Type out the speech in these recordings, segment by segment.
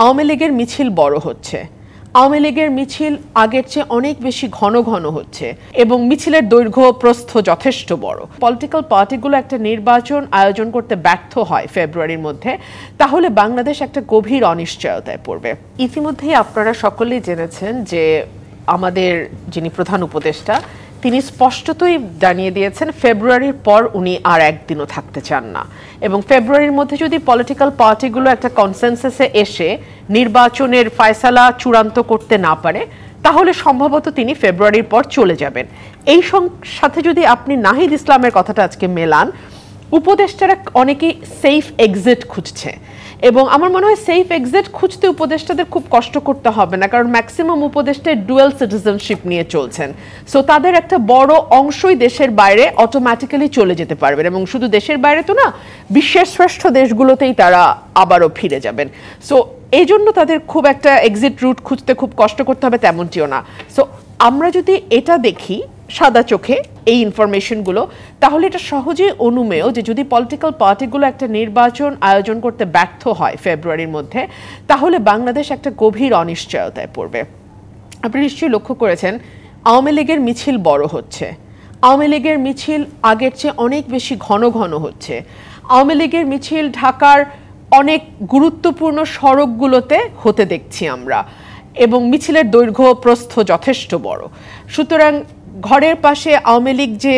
আওয়ামী লীগের মিছিল বড় হচ্ছে। আওয়ামী লীগের মিছিল আগের চেয়ে অনেক বেশি ঘন ঘন হচ্ছে এবং মিছিলের দৈর্ঘ্য প্রস্থ যথেষ্ট বড়। পলিটিক্যাল পার্টিগুলো একটা নির্বাচন আয়োজন করতে ব্যর্থ হয় ফেব্রুয়ারির মধ্যে, তাহলে বাংলাদেশ একটা গভীর অনিশ্চয়তায় পড়বে। ইতিমধ্যেই আপনারা সকলেই জেনেছেন যে আমাদের যিনি প্রধান উপদেষ্টা তিনি স্পষ্টতই জানিয়ে দিয়েছেন ফেব্রুয়ারির পর উনি আর একদিনও থাকতে চান না, এবং ফেব্রুয়ারির মধ্যে যদি পলিটিক্যাল পার্টিগুলো একটা কনসেনসাসে এসে নির্বাচনের ফয়সালা চূড়ান্ত করতে না পারে তাহলে সম্ভবত তিনি ফেব্রুয়ারির পর চলে যাবেন। এই সাথে যদি আপনি নাহিদ ইসলামের কথাটা আজকে মেলান, উপদেষ্টারা অনেকেই সেফ এক্সিট খুঁজছে এবং আমার মনে হয় সেফ এক্সিট খুঁজতে উপদেষ্টাদের খুব কষ্ট করতে হবে না, কারণ ম্যাক্সিমাম উপদেষ্টা ডুয়াল সিটিজেনশিপ নিয়ে চলছেন। সো তাদের একটা বড় অংশই দেশের বাইরে অটোমেটিক্যালি চলে যেতে পারবেন, এবং শুধু দেশের বাইরে তো না, বিশ্বের শ্রেষ্ঠ দেশগুলোতেই তারা আবারও ফিরে যাবেন। সো এই জন্য তাদের খুব একটা এক্সিট রুট খুঁজতে খুব কষ্ট করতে হবে তেমনটিও না। সো আমরা যদি এটা দেখি সাদা চোখে এই ইনফরমেশনগুলো, তাহলে এটা সহজেই অনুমেয় যে যদি পলিটিক্যাল পার্টিগুলো একটা নির্বাচন আয়োজন করতে ব্যর্থ হয় ফেব্রুয়ারির মধ্যে, তাহলে বাংলাদেশ একটা গভীর অনিশ্চয়তায় পড়বে। আপনি নিশ্চয়ই লক্ষ্য করেছেন আওয়ামী লীগের মিছিল বড় হচ্ছে। আওয়ামী লীগের মিছিল আগের চেয়ে অনেক বেশি ঘন ঘন হচ্ছে। আওয়ামী লীগের মিছিল ঢাকার অনেক গুরুত্বপূর্ণ সড়কগুলোতে হতে দেখছি আমরা, এবং মিছিলের দৈর্ঘ্য প্রস্থ যথেষ্ট বড়। সুতরাং ঘরের পাশে আওয়ামী লীগ যে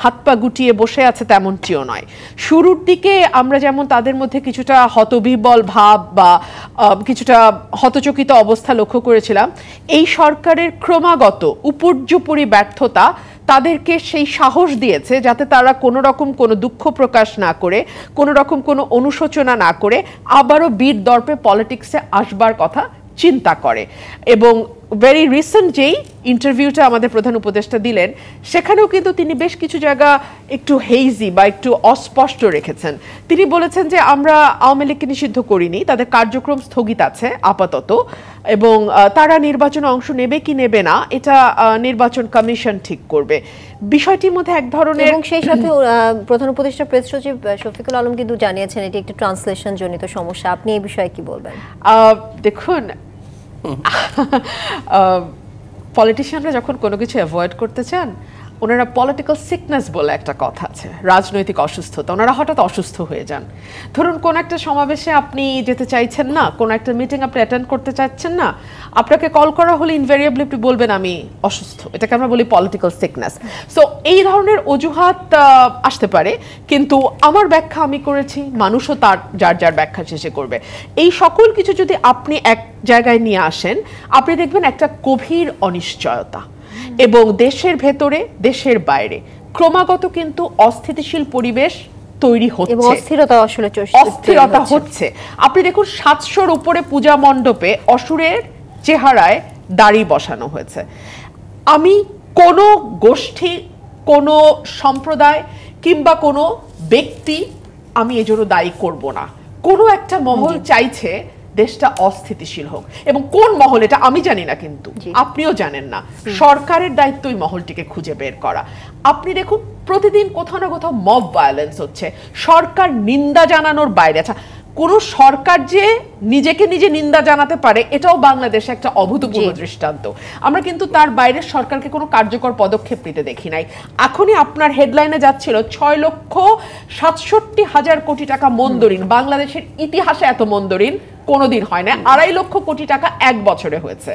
হাত পা গুটিয়ে বসে আছে তেমনটিও নয়। শুরুর দিকে আমরা যেমন তাদের মধ্যে কিছুটা হতবিহ্বল ভাব বা কিছুটা হতচকিত অবস্থা লক্ষ্য করেছিলাম, এই সরকারের ক্রমাগত উপর্যুপরি ব্যর্থতা তাদেরকে সেই সাহস দিয়েছে যাতে তারা কোনো রকম কোনো দুঃখ প্রকাশ না করে, কোনো রকম কোনো অনুশোচনা না করে আবারও বীর দর্পে পলিটিক্সে আসবার কথা চিন্তা করে। এবং ভেরি রিসেন্ট যেই ইন্টারভিউটা আমাদের প্রধান উপদেষ্টা দিলেন, সেখানেও কিন্তু তিনি বেশ কিছু জায়গা একটু হেইজি বা একটু অস্পষ্ট রেখেছেন। তিনি বলেছেন যে আমরা আওয়ামী লীগকে নিষিদ্ধ করিনি, তাদের কার্যক্রম স্থগিত আছে আপাতত, এবং তারা নির্বাচনে অংশ নেবে কি নেবে না এটা নির্বাচন কমিশন ঠিক করবে। বিষয়টির মধ্যে এক ধরনের, এবং সেই সাথে প্রধান উপদেষ্টা প্রেস সচিব শফিকুল আলম কিন্তু জানিয়েছেন এটি একটি ট্রান্সলেশন জনিত সমস্যা। আপনি এই বিষয়ে কি বলবেন? দেখুন, পলিটিশিয়ানরা যখন কোনো কিছু অ্যাভয়েড করতে চান, ওনারা পলিটিক্যাল সিকনেস বলে একটা কথা আছে, রাজনৈতিক অসুস্থতা, ওনারা হঠাৎ অসুস্থ হয়ে যান। ধরুন কোনো একটা সমাবেশে আপনি যেতে চাইছেন না, কোনো একটা মিটিং আপনি অ্যাটেন্ড করতে চাচ্ছেন না, আপনাকে কল করা হলে ইনভেরিয়েবলি আপনি বলবেন আমি অসুস্থ। এটাকে আমরা বলি পলিটিক্যাল সিকনেস। সো এই ধরনের অজুহাত আসতে পারে, কিন্তু আমার ব্যাখ্যা আমি করেছি, মানুষও তার যার যার ব্যাখ্যা শেষে করবে। এই সকল কিছু যদি আপনি এক জায়গায় নিয়ে আসেন, আপনি দেখবেন একটা গভীর অনিশ্চয়তা, এবং দেশের ভেতরে দেশের বাইরে ক্রমাগত কিন্তু অস্থিতিশীল পরিবেশ তৈরি হচ্ছে, এবং অস্থিরতা হচ্ছে। আপনি দেখুন ৭০০-র উপরে পূজা মণ্ডপে অসুরের চেহারায় দাড়ি বসানো হয়েছে। আমি কোনো গোষ্ঠী, কোনো সম্প্রদায় কিংবা কোনো ব্যক্তি আমি এজন্য দায়ী করব না। কোনো একটা মহল চাইছে দেশটা অস্থিতিশীল হোক, এবং কোন মহল এটা আমি জানি না, কিন্তু আপনিও জানেন না। সরকারের দায়িত্ব ওই মহলটিকে খুঁজে বের করা। আপনি দেখুন প্রতিদিন কোথাও না কোথাও মব ভায়োলেন্স হচ্ছে, সরকার নিন্দা জানানোর বাইরে। আচ্ছা, কোন সরকার যে নিজেকে নিজে নিন্দা জানাতে পারে এটাও বাংলাদেশে একটা অভূতপূর্ব দৃষ্টান্ত। আমরা কিন্তু তার বাইরে সরকারকে কোনো কার্যকর পদক্ষেপ নিতে দেখি নাই। এখনই আপনার হেডলাইনে যাচ্ছিল ৬,৬৭,০০০ কোটি টাকা মন্দরিন। বাংলাদেশের ইতিহাসে এত মন্দরিন কোনোদিন হয় না। ২.৫ লক্ষ কোটি টাকা এক বছরে হয়েছে।